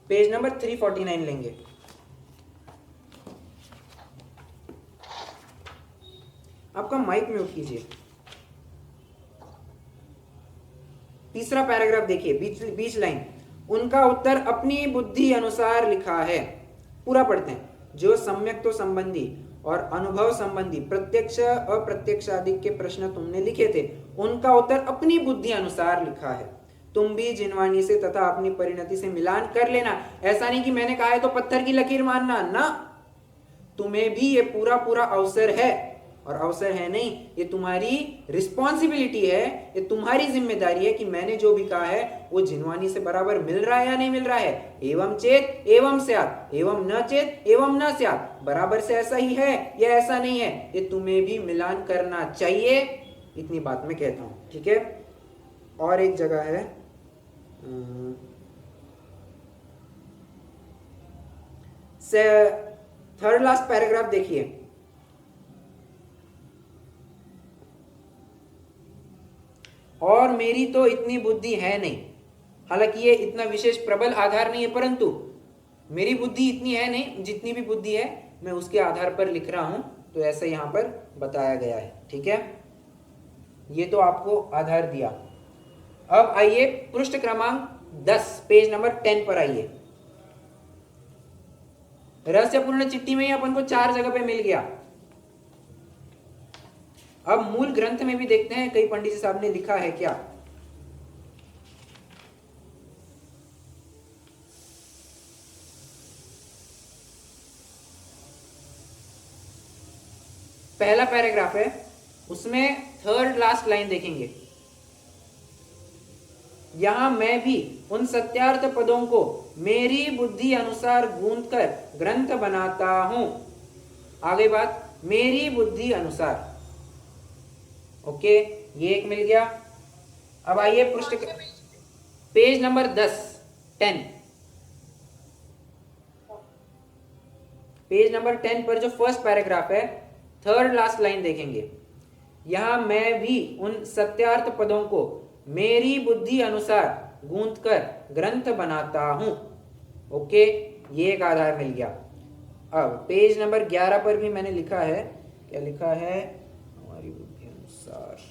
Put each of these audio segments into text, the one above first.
Page number 349 लेंगे। आपका mic mute कीजिए। तीसरा पैराग्राफ देखिए, बीच लाइन, उनका उत्तर अपनी बुद्धि अनुसार लिखा है। पूरा पढ़ते हैं। जो सम्यक तो संबंधी और अनुभव संबंधी प्रत्यक्ष अप्रत्यक्ष आदि के प्रश्न तुमने लिखे थे, उनका उत्तर अपनी बुद्धि अनुसार लिखा है। तुम भी जिनवाणी से तथा अपनी परिणति से मिलान कर लेना। ऐसा नहीं कि मैंने कहा है तो पत्थर की लकीर मानना ना, तुम्हें भी ये पूरा पूरा अवसर है, और अवसर है नहीं, ये तुम्हारी रिस्पॉन्सिबिलिटी है, ये तुम्हारी जिम्मेदारी है कि मैंने जो भी कहा है वो जिनवानी से बराबर मिल रहा है या नहीं मिल रहा है। एवं चेत एवं स्यात्, एवं न चेत एवं न स्यात्, बराबर से ऐसा ही है या ऐसा नहीं है, ये तुम्हें भी मिलान करना चाहिए। इतनी बात मैं कहता हूं, ठीक है। और एक जगह है, थर्ड लास्ट पैराग्राफ देखिए। और मेरी तो इतनी बुद्धि है नहीं, हालांकि ये इतना विशेष प्रबल आधार नहीं है, परंतु मेरी बुद्धि इतनी है नहीं, जितनी भी बुद्धि है मैं उसके आधार पर लिख रहा हूं, तो ऐसा यहां पर बताया गया है, ठीक है। ये तो आपको आधार दिया। अब आइए पृष्ठ क्रमांक 10, पेज नंबर 10 पर आइए। रहस्यपूर्ण चिट्ठी में ही अपन को 4 जगह पे मिल गया। अब मूल ग्रंथ में भी देखते हैं कई पंडित जी साहब ने लिखा है क्या। पहला पैराग्राफ है, उसमें थर्ड लास्ट लाइन देखेंगे। यहां मैं भी उन सत्यार्थ पदों को मेरी बुद्धि अनुसार गूंथकर ग्रंथ बनाता हूं। आगे बात, मेरी बुद्धि अनुसार, ओके, ये एक मिल गया। अब आइए पृष्ठ, पेज नंबर 10 पेज नंबर 10 पर जो फर्स्ट पैराग्राफ है, थर्ड लास्ट लाइन देखेंगे। यहां मैं भी उन सत्यार्थ पदों को मेरी बुद्धि अनुसार गूंथकर ग्रंथ बनाता हूं। ओके, ये एक आधार मिल गया। अब पेज नंबर 11 पर भी मैंने लिखा है, क्या लिखा है, हमारी बुद्धि अनुसार।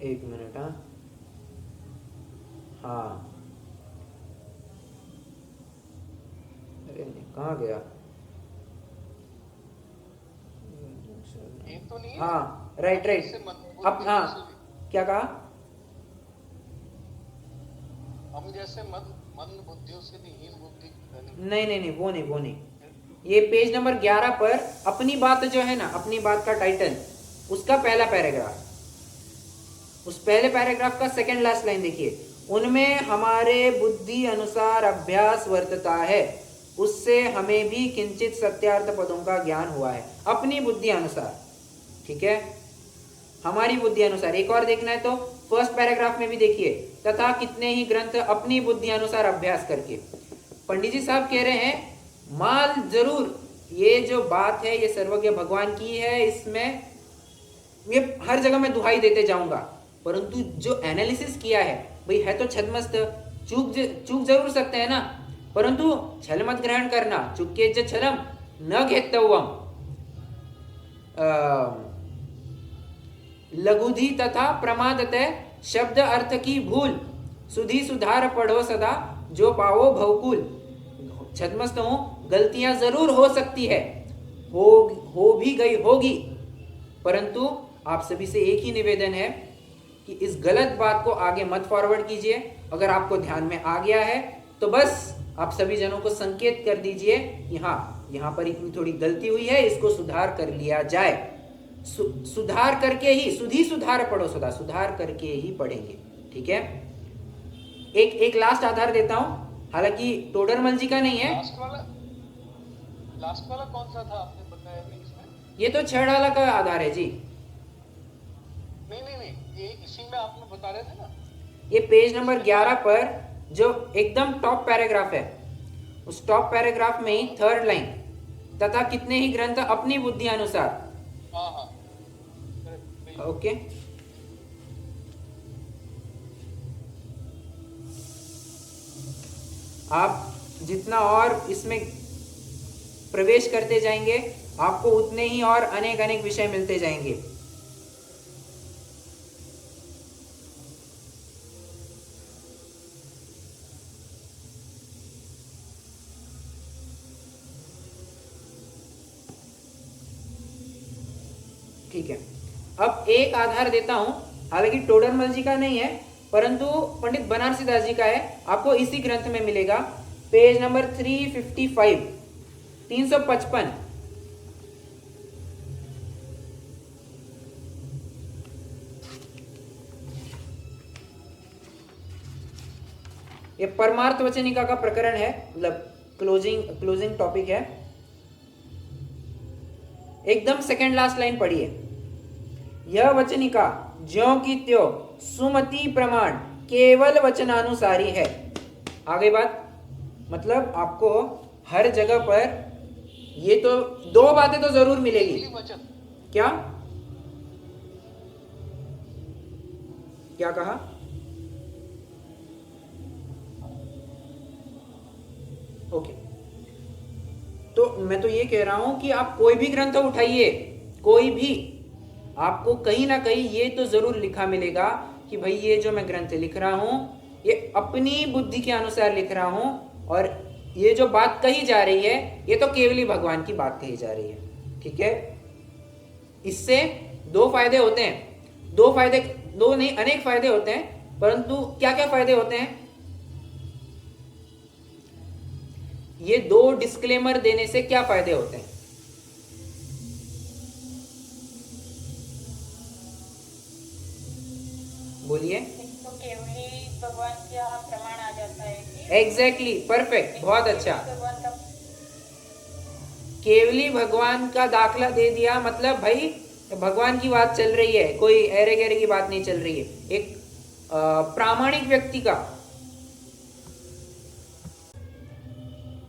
एक मिनट, हाँ, अरे कहाँ गया, तो नहीं, हाँ राइट। अब हाँ, क्या कहा, हम जैसे मंद बुद्धियों से हीन बुद्धि नहीं, वो नहीं। ये पेज नंबर 11 पर अपनी बात जो है ना, अपनी बात का टाइटल, उसका पहला पैराग्राफ, उस पहले पैराग्राफ का सेकंड लास्ट लाइन देखिए। उनमें हमारे बुद्धि अनुसार अभ्यास वर्तता है, उससे हमें भी किंचित सत्यार्थ पदों का ज्ञान हुआ है। अपनी बुद्धि अनुसार, ठीक है, हमारी बुद्धि अनुसार। एक और देखना है तो फर्स्ट पैराग्राफ में भी देखिए, तथा कितने ही ग्रंथ अपनी बुद्धि अनुसार अभ्यास करके। पंडित जी साहब कह रहे हैं माल जरूर, ये जो बात है ये सर्वज्ञ भगवान की है, इसमें ये हर जगह मैं दुहाई देते जाऊंगा, परंतु जो एनालिसिस किया है भाई, है तो छदमस्त, चूक जरूर सकते हैं ना, परंतु छल मत ग्रहण करना। चुके ज छलम न घेतव्यम, लघुधि तथा प्रमादतः शब्द अर्थ की भूल, सुधी सुधार पढ़ो सदा जो पाओ भवकुल। छदमस्त हूं, गलतियां जरूर हो सकती है, हो भी गई होगी, परंतु आप सभी से एक ही निवेदन है कि इस गलत बात को आगे मत फॉरवर्ड कीजिए। अगर आपको ध्यान में आ गया है तो बस आप सभी जनों को संकेत कर दीजिए कि हाँ, यहाँ पर इतनी थोड़ी गलती हुई है, इसको सुधार कर लिया जाए। सुधार करके ही, सुधी सुधार पढ़ो सदा, सुधार करके ही पढ़ेंगे, ठीक है। एक लास्ट आधार देता हूं, हालांकि टोडरमल जी का नहीं है। लास्ट वाला कौन सा था आपने बताया नहीं इसमें? ये तो छेड़ाला का आधार है जी। नहीं, ये इसी में आपने बता रहे थे ना। ये पेज नंबर 11 पर जो एकदम टॉप पैराग्राफ है, उस टॉप पैराग्राफ में ही थर्ड लाइन, तथा कितने ही ग्रंथ अपनी बुद्धि अनुसार। हाँ हाँ correct, वही। ओके, आप जितना और इसमें प्रवेश करते जाएंगे आपको उतने ही और अनेक अनेक विषय मिलते जाएंगे। ठीक है, अब एक आधार देता हूं, हालांकि टोडरमल जी का नहीं है परंतु पंडित बनारसी दास जी का है, आपको इसी ग्रंथ में मिलेगा, पेज नंबर 355, 355। ये परमार्थ वचनिका का प्रकरण है, मतलब क्लोजिंग टॉपिक है। एकदम सेकेंड लास्ट लाइन पढ़िए, यह वचनिका ज्यों की त्यों सुमति प्रमाण केवल वचनानुसारी है। आगे बात, मतलब आपको हर जगह पर ये तो दो बातें तो जरूर मिलेगी। केवली वचन, क्या क्या कहा? ओके, तो मैं तो ये कह रहा हूं कि आप कोई भी ग्रंथ उठाइए, कोई भी, आपको कहीं ना कहीं ये तो जरूर लिखा मिलेगा कि भाई ये जो मैं ग्रंथ लिख रहा हूं ये अपनी बुद्धि के अनुसार लिख रहा हूं, और ये जो बात कही जा रही है ये तो केवली भगवान की बात कही जा रही है। ठीक है, इससे दो फायदे होते हैं, दो नहीं अनेक फायदे होते हैं, परंतु क्या क्या फायदे होते हैं? ये दो डिस्क्लेमर देने से क्या फायदे होते हैं? बोलिए। तो केवली भगवान का प्रमाण आ जाता है कि एग्जैक्टली, परफेक्ट, बहुत अच्छा। भगवान का केवली भगवान का दाखला दे दिया, मतलब भाई भगवान की बात चल रही है, कोई ऐरे गहरे की बात नहीं चल रही है, एक प्रामाणिक व्यक्ति का।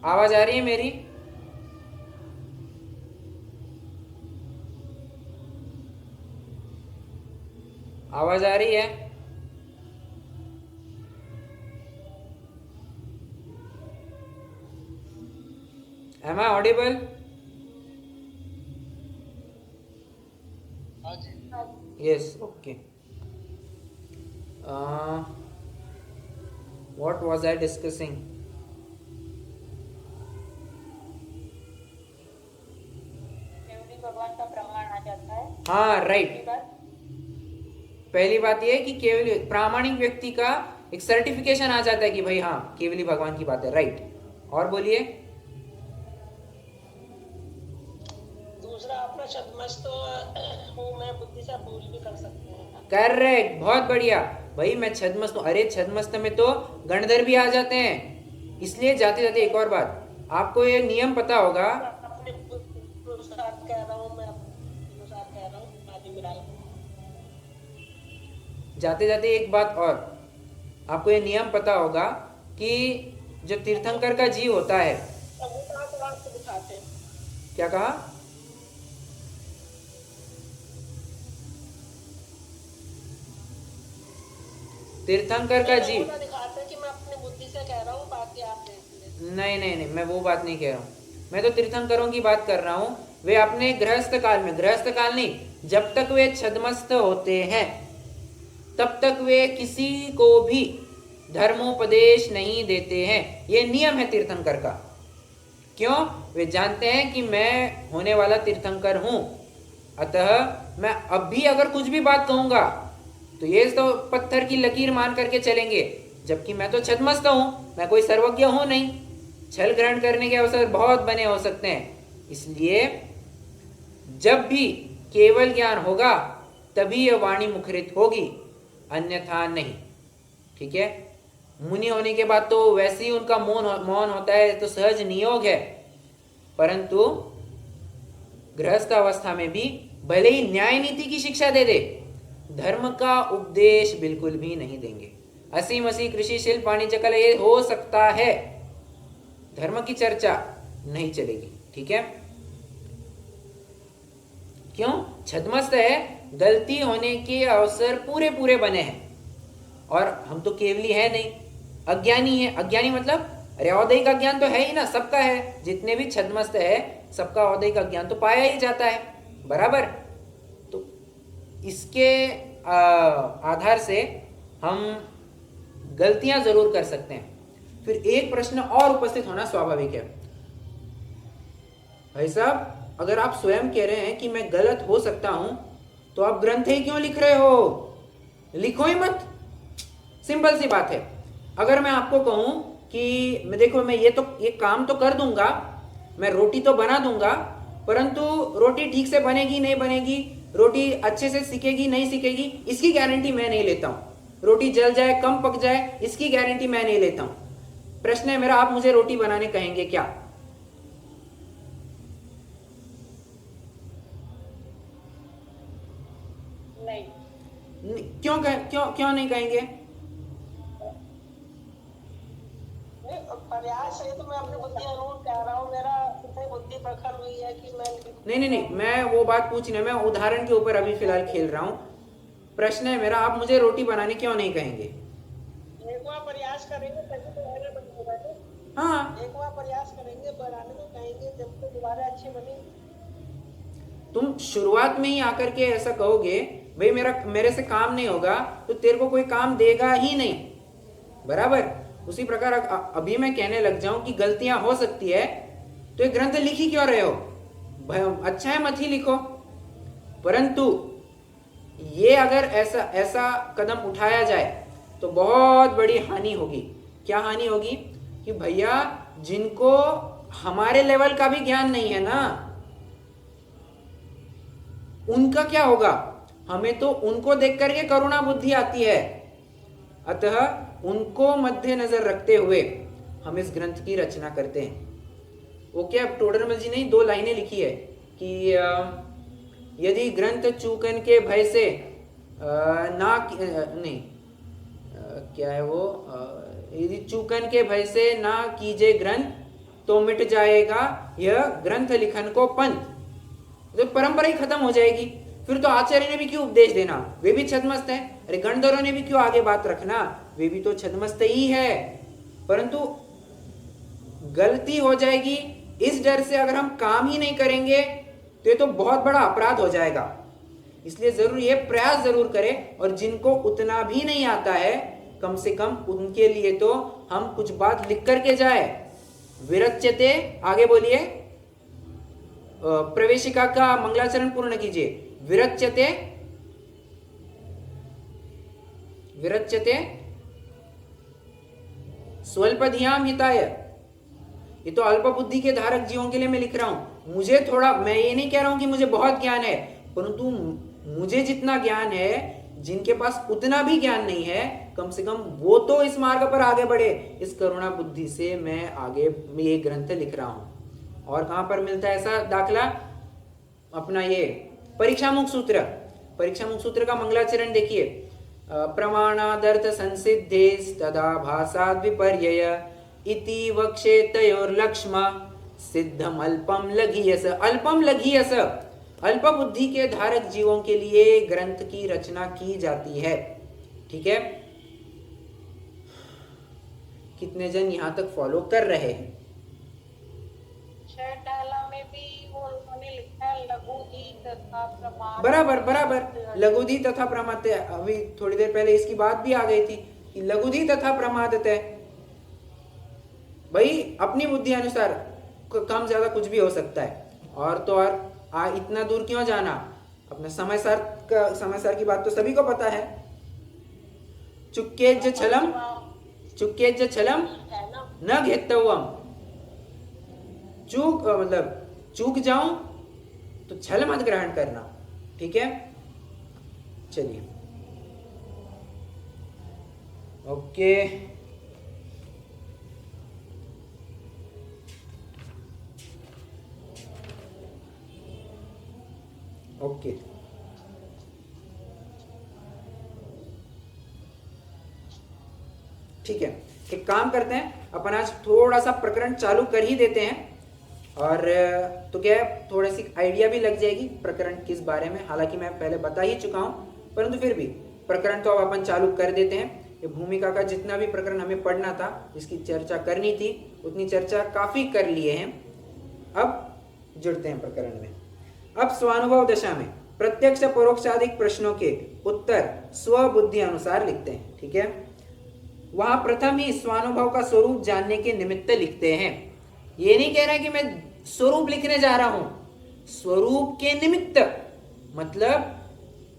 आवाज आ रही है मेरी? आवाज आ रही है? Am I audible? हाँ जी। Yes, okay. What was I discussing? केवली भगवान का प्रमाण आ जाता है। हाँ, राइट। पहली बात, पहली बात यह है कि केवल प्रामाणिक व्यक्ति का एक सर्टिफिकेशन आ जाता है कि भाई हाँ केवली भगवान की बात है, राइट। और बोलिए। दूसरा अपना छद्मस्त हूँ मैं, बुद्धि से भूल भी कर सकते हैं। करेक्ट, बहुत बढ़िया भाई, मैं छद्मस्त हूँ। अरे छद्मस्त में तो गणधर भी आ जाते हैं। इसलिए जाते जाते एक और बात, आपको ये नियम पता होगा, अपने अनुसार कह रहा हूँ, मैं अपने अनुसार कह रहा हूँ, आदि मिला जाते जाते एक बात और, आपको ये नियम पता होगा कि जो तीर्थंकर का जीव होता है, रास्ते दिखाते हैं। क्या कहा? तीर्थंकर का जीव, दिखाते हैं कि मैं अपनी बुद्धि से कह रहा हूँ, बाकी आप देख लें। नहीं नहीं नहीं, मैं वो बात नहीं कह रहा हूँ। मैं तो तीर्थंकरों की बात कर रहा हूँ। वे अपने गृहस्थ काल में, गृहस्थ काल नहीं, जब तक वे छद्मस्त होते हैं तब तक वे किसी को भी धर्मोपदेश नहीं देते हैं। ये नियम है तीर्थंकर का। क्यों? वे जानते हैं कि मैं होने वाला तीर्थंकर हूं, अतः मैं अब भी अगर कुछ भी बात कहूंगा तो ये तो पत्थर की लकीर मान करके चलेंगे, जबकि मैं तो छद्मस्त हूं, मैं कोई सर्वज्ञ हूं नहीं। छल ग्रहण करने के अवसर बहुत बने हो सकते हैं। इसलिए जब भी केवल ज्ञान होगा तभी यह वाणी मुखरित होगी, अन्यथा नहीं। ठीक है, मुनि होने के बाद तो वैसे ही उनका मौन होता है, तो सहज नियोग है, परंतु गृहस्थ अवस्था में भी भले ही न्याय नीति की शिक्षा दे दे, धर्म का उपदेश बिल्कुल भी नहीं देंगे। असी मसी कृषि शिल्प वाणिज्य कला ये हो सकता है, धर्म की चर्चा नहीं चलेगी। ठीक है, क्यों? छद्मस्त है, गलती होने के अवसर पूरे पूरे बने हैं, और हम तो केवली है नहीं, अज्ञानी है। अज्ञानी मतलब अरे औदैहिक अज्ञान तो है ही ना, सबका है। जितने भी छद्मस्त है सबका औदैहिक अज्ञान तो पाया ही जाता है, बराबर। तो इसके आधार से हम गलतियां जरूर कर सकते हैं। फिर एक प्रश्न और उपस्थित होना स्वाभाविक है, भाई साहब अगर आप स्वयं कह रहे हैं कि मैं गलत हो सकता हूं, तो आप ग्रंथ ही क्यों लिख रहे हो? लिखो ही मत। सिंपल सी बात है। अगर मैं आपको कहूं कि मैं देखो मैं ये काम तो कर दूंगा, मैं रोटी तो बना दूंगा, परंतु रोटी ठीक से बनेगी नहीं बनेगी, रोटी अच्छे से सिकेगी नहीं सिकेगी, इसकी गारंटी मैं नहीं लेता हूं। रोटी जल जाए, कम पक जाए, इसकी गारंटी मैं नहीं लेता हूं। प्रश्न है मेरा, आप मुझे रोटी बनाने कहेंगे क्या? नहीं। क्यों नहीं कहेंगे? प्रयास है तो मैं अपनी बुद्धि अनुरूप कह रहा हूँ, मेरा इतनी बुद्धि प्रखर हुई है कि मैं नहीं, मैं वो बात पूछ नहीं, मैं उदाहरण के ऊपर अभी फिलहाल खेल रहा हूँ। प्रश्न है मेरा, आप मुझे रोटी बनाने क्यों नहीं कहेंगे? एक बार प्रयास करेंगे तभी तो दोबारा बनेगा ना। हाँ, एक बार प्रयास करेंगे, बनाने को कहेंगे, जब तो दोबारा अच्छी बनेगी। तुम शुरुआत में ही आकर के ऐसा कहोगे भाई मेरे से काम नहीं होगा, तो तेरे को कोई काम देगा ही नहीं, बराबर। उसी प्रकार अभी मैं कहने लग जाऊं कि गलतियां हो सकती है, तो ये ग्रंथ लिख ही क्यों रहे हो? अच्छा है मत ही लिखो। परंतु ये अगर ऐसा कदम उठाया जाए तो बहुत बड़ी हानि होगी। क्या हानि होगी? कि भैया जिनको हमारे लेवल का भी ज्ञान नहीं है ना, उनका क्या होगा? हमें तो उनको देख करके करुणा बुद्धि आती है। अतः उनको मद्देनजर रखते हुए हम इस ग्रंथ की रचना करते हैं। ओके, अब टोडरमल जी ने 2 लाइनें लिखी है कि यदि ग्रंथ चूकन के भय से क्या है वो, यदि चूकन के भय से ना कीजे ग्रंथ, तो मिट जाएगा यह ग्रंथ लिखन को पंथ। तो परंपरा ही खत्म हो जाएगी। फिर तो आचार्य ने भी क्यों उपदेश देना, वे भी छद्मस्त है। अरे गणधरों ने भी क्यों आगे बात रखना, वे भी तो छद्मस्त ही है। परंतु गलती हो जाएगी, इस डर से अगर हम काम ही नहीं करेंगे तो ये तो बहुत बड़ा अपराध हो जाएगा। इसलिए जरूर ये प्रयास जरूर करें, और जिनको उतना भी नहीं आता है, कम से कम उनके लिए तो हम कुछ बात लिख करके जाए। विरच्यते, आगे बोलिए, प्रवेशिका का मंगलाचरण पूर्ण कीजिए। विरच्यते, विरच्यते स्वल्पधियाम हिताय। ये तो अल्प बुद्धि के धारक जीवों के लिए मैं लिख रहा हूं। मुझे थोड़ा, मैं ये नहीं कह रहा हूं कि मुझे बहुत ज्ञान है, परंतु मुझे जितना ज्ञान है, जिनके पास उतना भी ज्ञान नहीं है, कम से कम वो तो इस मार्ग पर आगे बढ़े। इस करुणा बुद्धि से मैं आगे ये ग्रंथ लिख रहा हूं। और कहां पर मिलता है ऐसा दाखला? अपना ये परीक्षामुख सूत्र, परीक्षामुख सूत्र का मंगलाचरण देखिए। प्रमाणादर्थ संसिद्धे तदा भासाद विपर्यय इति वक्षेतयोर्लक्ष्म सिद्धम अल्पम लघीयस। अल्पम लघीयस, अल्प बुद्धि के धारक जीवों के लिए ग्रंथ की रचना की जाती है। ठीक है, कितने जन यहां तक फॉलो कर रहे हैं? छटाला में भी वो उन्होंने लिखा है लघुधी तथा प्रमाद। बराबर, लघुधी तथा प्रमाद। अभी थोड़ी देर पहले इसकी बात भी आ गई थी कि लघुधी तथा प्रमादत है। भाई अपनी बुद्धि अनुसार कम ज्यादा कुछ भी हो सकता है। और तो और इतना दूर क्यों जाना? अपने समयसार की बात तो सभी को पता है। चुक्केज छलम न घेतव्यम। चूक जाऊं तो छल मत ग्रहण करना। ठीक है, चलिए, ओके। ओके, ठीक है, एक काम करते हैं, अपन आज थोड़ा सा प्रकरण चालू कर ही देते हैं, और तो क्या है, थोड़ी सी आइडिया भी लग जाएगी प्रकरण किस बारे में। हालांकि मैं पहले बता ही चुका हूँ, परंतु फिर भी प्रकरण तो अब अपन चालू कर देते हैं। ये भूमिका का जितना भी प्रकरण हमें पढ़ना था, जिसकी चर्चा करनी थी, उतनी चर्चा काफी कर लिए हैं। अब जुड़ते हैं प्रकरण में। अब स्वानुभव दशा में प्रत्यक्ष परोक्षाधिक प्रश्नों के उत्तर स्वबुद्धि अनुसार लिखते हैं। ठीक है, वहां प्रथम ही स्वानुभव का स्वरूप जानने के निमित्त लिखते हैं। ये नहीं कह रहा है कि मैं स्वरूप लिखने जा रहा हूं, स्वरूप के निमित्त मतलब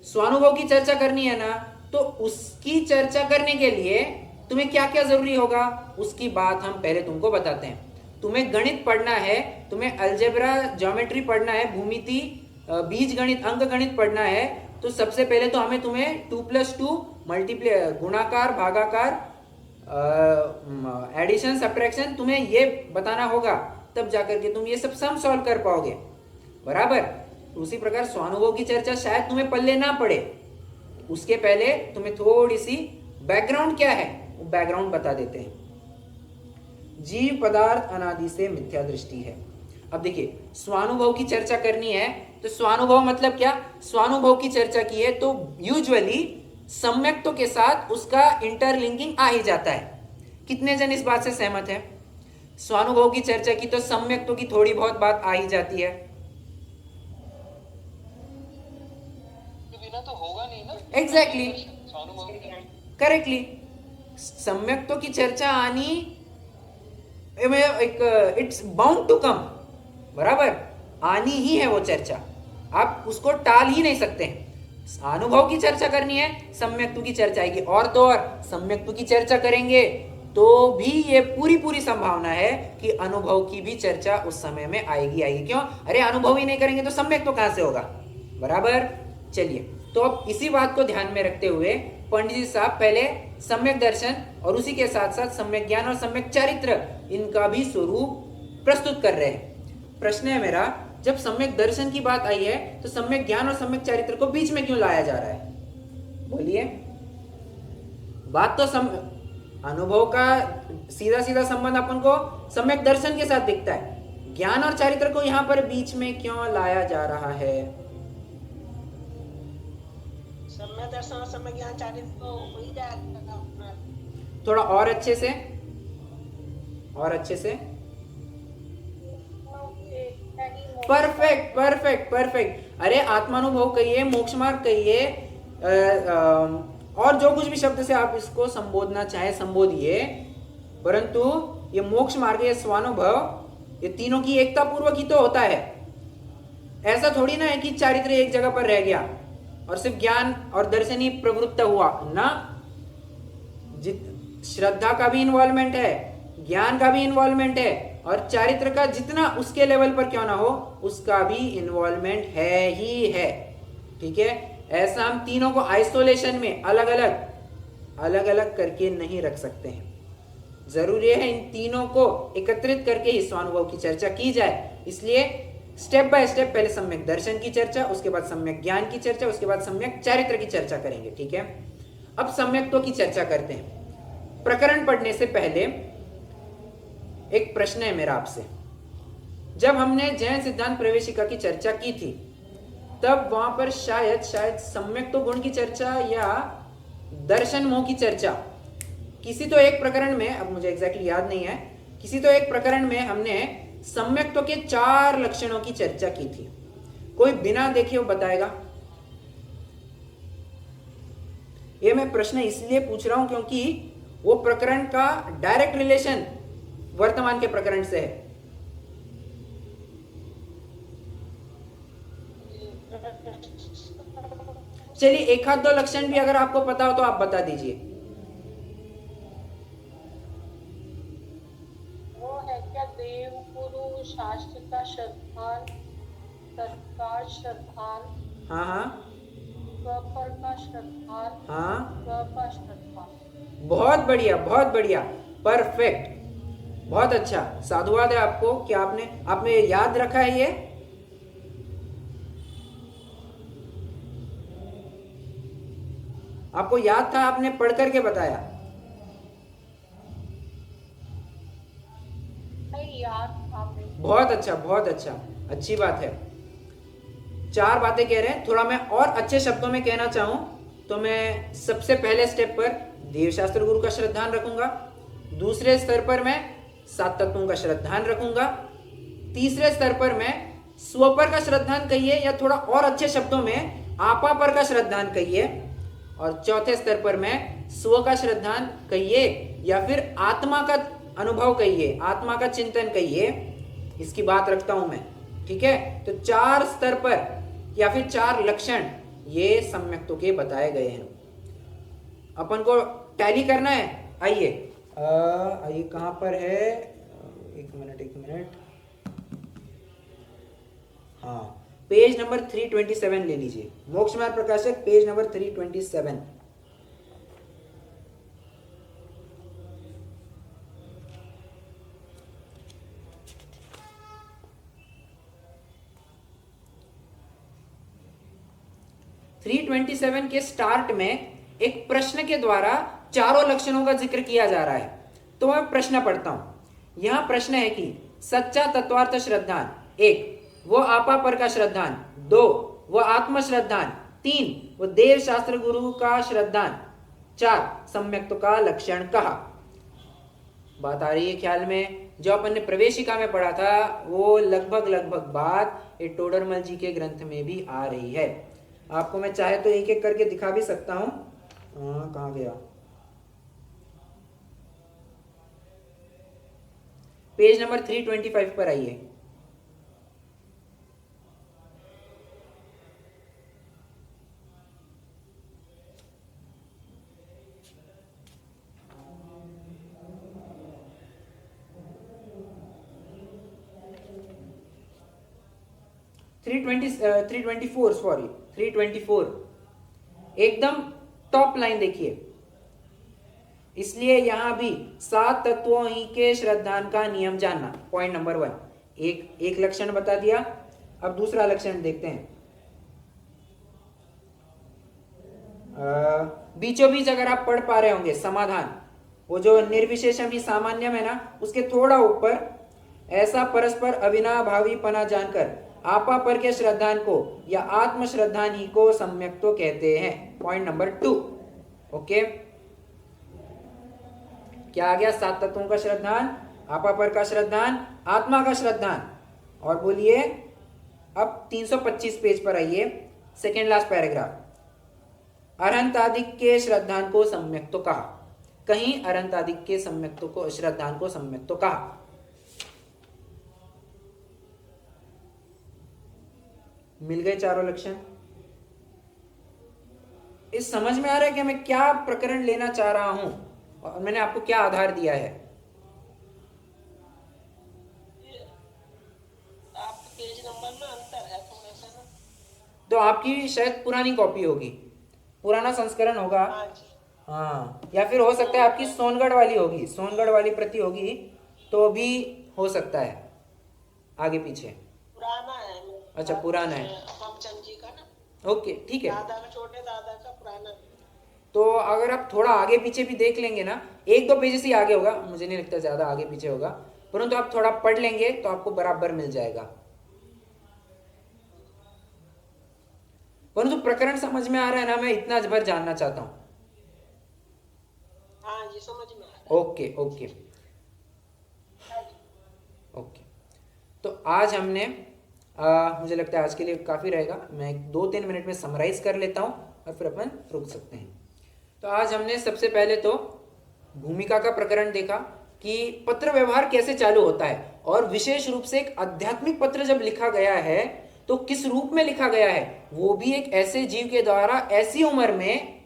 स्वानुभव की चर्चा करनी है ना, तो उसकी चर्चा करने के लिए तुम्हें क्या क्या जरूरी होगा उसकी बात हम पहले तुमको बताते हैं। तुम्हें गणित पढ़ना है, तुम्हें अलजेब्रा ज्योमेट्री पढ़ना है, भूमिति बीज गणित अंक गणित पढ़ना है, तो सबसे पहले तो हमें तुम्हें 2+2 मल्टीप्लाई गुणाकार भागाकार एडिशन सब्ट्रैक्शन तुम्हें ये बताना होगा, तब जाकर के तुम ये सब सम सॉल्व कर पाओगे। बराबर। तो उसी प्रकार स्वानुभव की चर्चा शायद तुम्हें पल्ले ना पड़े, उसके पहले तुम्हें थोड़ी सी बैकग्राउंड क्या है वो बैकग्राउंड बता देते हैं। जीव पदार्थ अनादि से मिथ्या दृष्टि है। अब देखिए, स्वानुभव की चर्चा करनी है तो स्वानुभव मतलब क्या, स्वानुभव की चर्चा की है तो यूजुअली सम्यक्तों के साथ उसका इंटरलिंकिंग आ ही जाता है। कितने जन इस बात से सहमत हैं? स्वानुभव की चर्चा की तो सम्यक्तों की थोड़ी बहुत बात आ ही जाती है। बिना तो होगा नहीं ना। Exactly, correctly. सम्यक्तों की चर्चा आनी एक इट्स बाउंड टू कम। बराबर, आनी ही है वो चर्चा, आप उसको टाल ही नहीं सकते हैं। अनुभव की चर्चा करनी है, सम्यक्तु की चर्चा आएगी, और तो और सम्यक्तु की चर्चा करेंगे तो भी ये पूरी संभावना है कि अनुभव की भी चर्चा उस समय में आएगी। क्यों? अरे अनुभव ही नहीं करेंगे तो सम्यक तो कहां से होगा। बराबर। चलिए, तो अब इसी बात को ध्यान में रखते हुए पंडित जी साहब पहले सम्यक दर्शन और उसी के साथ साथ सम्यक ज्ञान और सम्यक चारित्र इनका भी स्वरूप प्रस्तुत कर रहे हैं। प्रश्न है मेरा, जब सम्यक दर्शन की बात आई है तो सम्यक ज्ञान और सम्यक चारित्र को बीच में क्यों लाया जा रहा है? बोलिए। बात तो अनुभव का सीधा संबंध अपन को सम्यक दर्शन के साथ दिखता है, ज्ञान और चारित्र को यहां पर बीच में क्यों लाया जा रहा है? सम्यक दर्शन और सम्यक ज्ञान चारित्र तो हो ही जाएगा। थोड़ा और अच्छे से, और अच्छे से। परफेक्ट। अरे आत्मानुभव कहिए, मोक्ष मार्ग कहिए, और जो कुछ भी शब्द से आप इसको संबोधना चाहे संबोधिए, परंतु ये मोक्ष मार्ग, ये स्वानुभव, ये तीनों की एकता पूर्वक ही तो होता है। ऐसा थोड़ी ना है कि चारित्र एक जगह पर रह गया और सिर्फ ज्ञान और दर्शन ही प्रवृत्त हुआ ना। श्रद्धा का भी इन्वॉल्वमेंट है, ज्ञान का भी इन्वॉल्वमेंट है, और चारित्र का जितना उसके लेवल पर क्यों ना हो उसका भी इन्वॉल्वमेंट है ही है। ठीक है, ऐसा हम तीनों को आइसोलेशन में अलग अलग करके नहीं रख सकते हैं। जरूरी है इन तीनों को एकत्रित करके ही स्वानुभव की चर्चा की जाए। इसलिए स्टेप बाय स्टेप पहले सम्यक दर्शन की चर्चा, उसके बाद सम्यक ज्ञान की चर्चा, उसके बाद सम्यक चारित्र की चर्चा करेंगे। ठीक है, अब सम्यक्तों की चर्चा करते हैं। प्रकरण पढ़ने से पहले एक प्रश्न है मेरा आपसे। जब हमने जैन सिद्धांत प्रवेशिका की चर्चा की थी तब वहां पर शायद सम्यक्तो गुण की चर्चा या दर्शन मोह की चर्चा किसी तो एक प्रकरण में, अब मुझे एग्जैक्टली याद नहीं है, किसी तो एक प्रकरण में हमने सम्यक्तों के 4 लक्षणों की चर्चा की थी। कोई बिना देखे वो बताएगा? ये मैं प्रश्न इसलिए पूछ रहा हूं क्योंकि वो प्रकरण का डायरेक्ट रिलेशन वर्तमान के प्रकरण से है। चलिए, एक आध 2 लक्षण भी अगर आपको पता हो तो आप बता दीजिए। वो है क्या, देव गुरु, शास्त्र का श्रद्धान, तत्काल श्रद्धान, हाँ, स्वपर का श्रद्धान, हाँ, स्व का श्रद्धान। बहुत बढ़िया, परफेक्ट, बहुत अच्छा। साधुवाद है आपको कि आपने याद रखा है। ये आपको याद था, आपने पढ़ करके बताया? नहीं याद था मुझे। बहुत अच्छा, बहुत अच्छा, अच्छी बात है। 4 बातें कह रहे हैं। थोड़ा मैं और अच्छे शब्दों में कहना चाहूं तो मैं सबसे पहले स्टेप पर देवशास्त्र गुरु का श्रद्धान रखूंगा, दूसरे स्तर पर मैं 7 तत्वों का श्रद्धान रखूंगा, तीसरे स्तर पर मैं स्वपर का श्रद्धान कहिए या थोड़ा और अच्छे शब्दों में आपा पर का श्रद्धान कहिए, और चौथे स्तर पर मैं स्व का श्रद्धान कहिए या फिर आत्मा का अनुभव कहिए, आत्मा का चिंतन कहिए, इसकी बात रखता हूं मैं। ठीक है, तो 4 स्तर पर या फिर 4 लक्षण ये सम्यक्तों के बताए गए हैं। अपन को टैली करना है। आइए आइए, कहां पर है, एक मिनट, हाँ, पेज नंबर 327 ले लीजिए। मोक्ष मार्ग प्रकाशक पेज नंबर 327। के स्टार्ट में एक प्रश्न के द्वारा चारों लक्षणों का जिक्र किया जा रहा है। तो मैं प्रश्न पढ़ता हूं। यहां प्रश्न है कि सच्चा तत्वार्थ श्रद्धान 1, वो आपा पर का श्रद्धान 2, वो आत्म श्रद्धान 3, वो देव शास्त्र गुरु का श्रद्धान 4, सम्यक्त का लक्षण कहा। बात आ रही है ख्याल में? जो अपन ने प्रवेशिका में पढ़ा था वो लगभग बात ये टोडरमल जी के ग्रंथ में भी आ रही है। आपको मैं चाहे तो एक एक करके दिखा भी सकता हूं। कहां गया, पेज नंबर 325 पर आइए। सॉरी 324, एकदम टॉप लाइन देखिए। इसलिए यहां भी 7 तत्वों ही के श्रद्धान का नियम जानना, पॉइंट नंबर 1। एक लक्षण बता दिया। अब दूसरा लक्षण देखते हैं। बीचों बीच अगर आप पढ़ पा रहे होंगे समाधान, वो जो निर्विशेषम ही सामान्यम है ना, उसके थोड़ा ऊपर ऐसा परस्पर अविनाभावी पना जानकर आपा पर के श्रद्धान को या आत्म श्रद्धान ही को सम्यक तो कहते हैं, पॉइंट नंबर 2। ओके, क्या आ गया? 7 तत्वों का श्रद्धान, आपा पर का श्रद्धान, आत्मा का श्रद्धान। और बोलिए अब 325 पेज पर आइए, सेकेंड लास्ट पैराग्राफ। अरहंतादिक के श्रद्धान को सम्यक तो कहा, कहीं अरहंतादिक के सम्यक को श्रद्धान को सम्यक तो कहा। मिल गए चारों लक्षण? इस समझ में आ रहा है कि मैं क्या प्रकरण लेना चाह रहा हूं और मैंने आपको क्या आधार दिया है? आपके पेज नंबर में अंतर है थोड़ा सा ना। तो आपकी शायद पुरानी कॉपी होगी, पुराना संस्करण होगा। हाँ जी, हाँ, या फिर हो सकता है आपकी सोनगढ़ वाली होगी, सोनगढ़ वाली प्रति होगी तो भी हो सकता है, आगे पीछे। पुराना है। अच्छा, पुराना है। रामचंद्र जी का ना। ओके, ठीक है। दादा का, छोटे दादा का पुराना। तो अगर आप थोड़ा आगे पीछे भी देख लेंगे ना, 1-2 पेजेस ही आगे होगा, मुझे नहीं लगता ज्यादा आगे पीछे होगा, परंतु आप थोड़ा पढ़ लेंगे तो आपको बराबर मिल जाएगा। परंतु प्रकरण समझ में आ रहा है ना? मैं इतना भर जानना चाहता हूं। हाँ जी, समझ में आ रहा है। Okay okay okay. तो आज हमने मुझे लगता है आज के लिए काफ़ी रहेगा। मैं 2-3 मिनट में समराइज कर लेता हूँ और फिर अपन रुक सकते हैं। तो आज हमने सबसे पहले तो भूमिका का प्रकरण देखा कि पत्र व्यवहार कैसे चालू होता है, और विशेष रूप से एक आध्यात्मिक पत्र जब लिखा गया है तो किस रूप में लिखा गया है, वो भी एक ऐसे जीव के द्वारा ऐसी उम्र में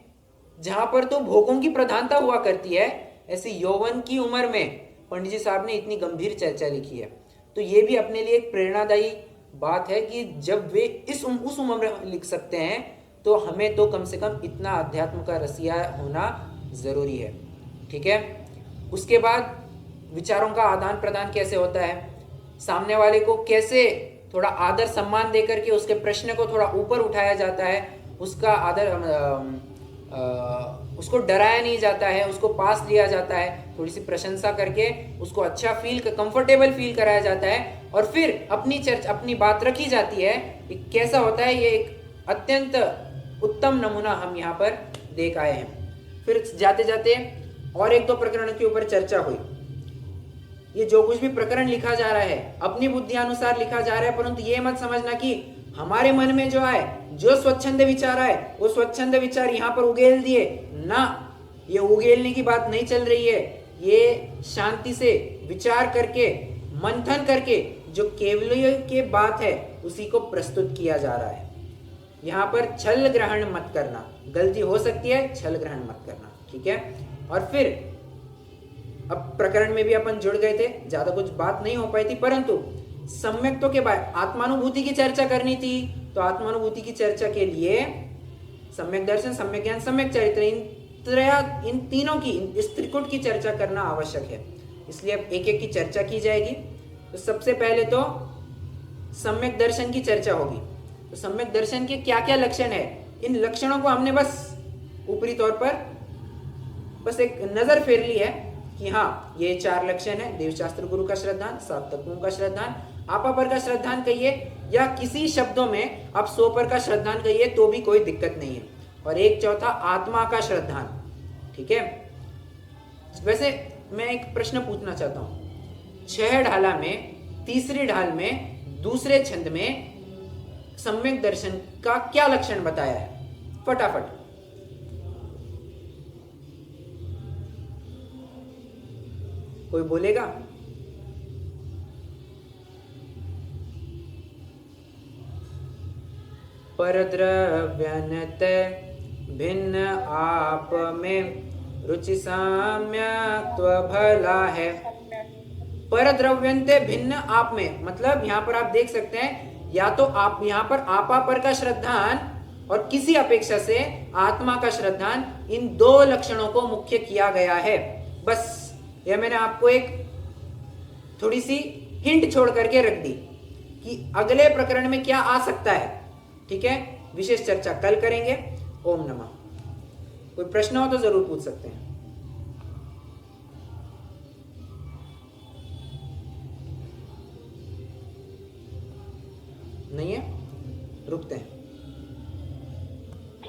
जहां पर तो भोगों की प्रधानता हुआ करती है, ऐसे यौवन की उम्र में पंडित जी साहब ने इतनी गंभीर चर्चा लिखी है। तो ये भी अपने लिए एक प्रेरणादायी बात है कि जब वे उस उम्र में लिख सकते हैं तो हमें तो कम से कम इतना अध्यात्म का रसिया होना ज़रूरी है। ठीक है। उसके बाद विचारों का आदान प्रदान कैसे होता है, सामने वाले को कैसे थोड़ा आदर सम्मान देकर के उसके प्रश्न को थोड़ा ऊपर उठाया जाता है, उसका आदर उसको डराया नहीं जाता है, उसको पास लिया जाता है, थोड़ी सी प्रशंसा करके उसको अच्छा कंफर्टेबल फील कराया जाता है, और फिर अपनी बात रखी जाती है। कि कैसा होता है, ये एक अत्यंत उत्तम नमूना हम यहाँ पर देख आए हैं। फिर जाते जाते और एक दो प्रकरण के ऊपर चर्चा हुई। ये जो कुछ भी प्रकरण लिखा जा रहा है अपनी बुद्धि अनुसार लिखा जा रहा है, परंतु ये मत समझना कि हमारे मन में जो आए, जो स्वच्छंद विचार आए, वो स्वच्छंद विचार यहाँ पर उगेल दिए ना। ये उगेलने की बात नहीं चल रही है। ये शांति से विचार करके, मंथन करके जो केवल के बात है उसी को प्रस्तुत किया जा रहा है। यहाँ पर छल ग्रहण मत करना, गलती हो सकती है, छल ग्रहण मत करना, ठीक है। और फिर अब प्रकरण में भी अपन जुड़ गए थे, ज्यादा कुछ बात नहीं हो पाई थी, परंतु सम्यक्तों के बाद आत्मानुभूति की चर्चा करनी थी। तो आत्मानुभूति की चर्चा के लिए सम्यक दर्शन, सम्यक ज्ञान, सम्यक चरित्र, इन तीनों की, इस त्रिकुट की चर्चा करना आवश्यक है। इसलिए अब एक एक की चर्चा की जाएगी। तो सबसे पहले तो सम्यक दर्शन की चर्चा होगी। तो सम्यक दर्शन के क्या क्या लक्षण है, इन लक्षणों को हमने बस ऊपरी तौर पर बस एक नजर फेर ली है कि हाँ ये 4 लक्षण है। देवशास्त्र गुरु का श्रद्धान, 7 तत्वों का श्रद्धान, आपा पर का श्रद्धान कहिए, या किसी शब्दों में आप 100 पर का श्रद्धान कहिए तो भी कोई दिक्कत नहीं है। और एक चौथा आत्मा का श्रद्धान, ठीक है। वैसे मैं एक प्रश्न पूछना चाहता हूं, 6 ढाला में तीसरी ढाल में दूसरे छंद में सम्यक दर्शन का क्या लक्षण बताया है? फटाफट। कोई बोलेगा? परद्रव्यन्त भिन्न आप में रुचि साम्यत्व भला है। परद्रव्यन्ते भिन्न आप में, मतलब यहाँ पर आप देख सकते हैं, या तो आप यहाँ पर आपा पर का श्रद्धान और किसी अपेक्षा से आत्मा का श्रद्धान, इन 2 लक्षणों को मुख्य किया गया है। बस यह मैंने आपको एक थोड़ी सी हिंट छोड़ करके रख दी कि अगले प्रकरण में क्या आ सकता है, ठीक है। विशेष चर्चा कल करेंगे। ओम नमः। कोई प्रश्न हो तो जरूर पूछ सकते हैं। नहीं है, रुकते हैं।